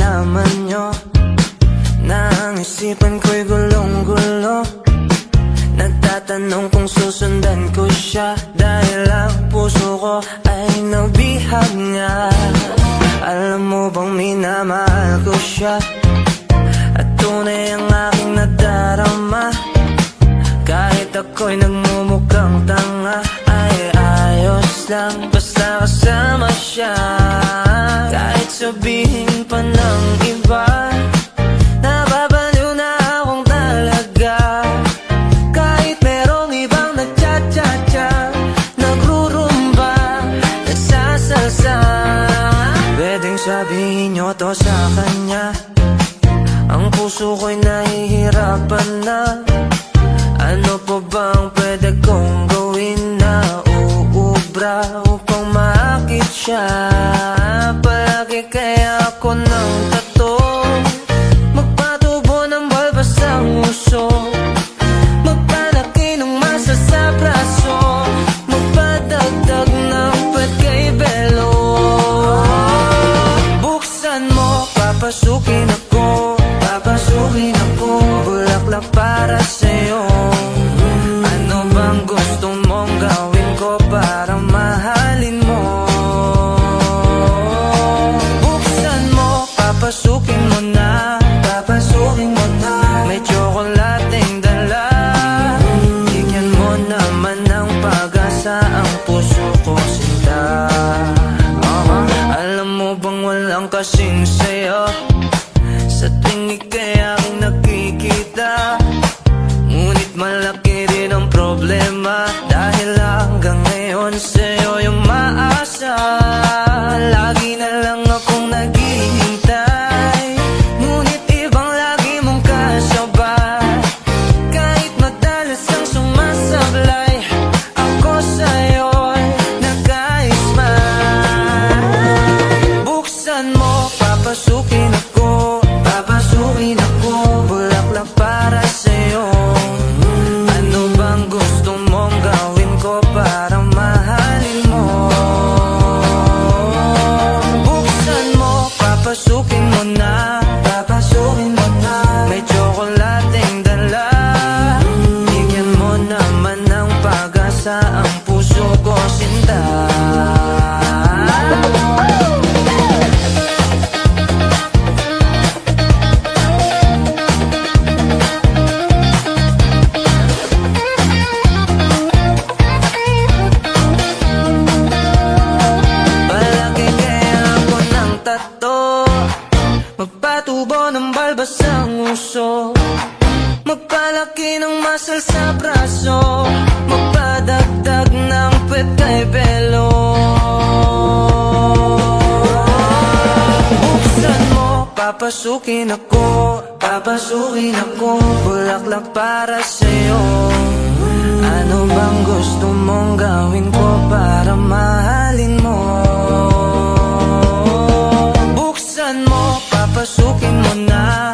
malaman nyo na ang isipan ko'y gulong-gulo. Nagtatanong kung susundan ko siya, dahil ang puso ko ay nabihag niya. Alam mo bang minamahal ko siya, at tunay ang aking nadarama. Kahit ako'y nagmumukhang tanga, ay ayos lang basta kasama siya. Kahit sabihin pa ng iba, nababaliw na akong talaga. Kahit merong ibang nagcha-cha-cha, nagrurumba, nagsasalsa, pwedeng sabihin nyo to sa kanya. Ang puso ko'y nahihirapan na. Ano pa bang pwede kong gawin na uubra upang maakit siya? Palagi kaya ako ng tato, magpatubo ng balbas ang uso, magpalaki ng masa sa braso, magpadagdag ng pet kay Belo. Buksan mo, papasukin ako, papasukin ako, bulaklak para sa'yo. Ano bang gusto mong gawin ko para mahalin mo? Buksan mo, papasukin mo na, papasukin mo na. May tsokolating dala, bigyan mo naman ng pag-asa ang puso ko, sinta. Alam mo bang walang kasing sayo sa tuwing ika'y aking nakikita? Ngunit malaki rin ang problema, dahil hanggang ngayon sa'yo yung maasa. Lagi na lang akong naghihintay, ngunit ibang lagi mong kasabay. Kahit madalas ang sumasablay, ako sa'yo'y nagka-smile. Buksan mo, papasukin ako, papasukin ako, bulaklak para sa'yo. Ano bang gusto mong gawin ko para mahalin mo? Buksan mo, papasukin mo na, papasukin mo na. May tsokolating dala, bigyan mo naman ng pag-asa ang puso ko, sinta. Magpatubo ng balbas ang uso, magpalaki ng muscle sa braso, magpadagdag ng pet kay Belo. Buksan mo, papasukin ako, papasukin ako, bulaklak para sa'yo. Ano bang gusto mong gawin ko para mahalin mo? Buksan mo, papasukin mo na,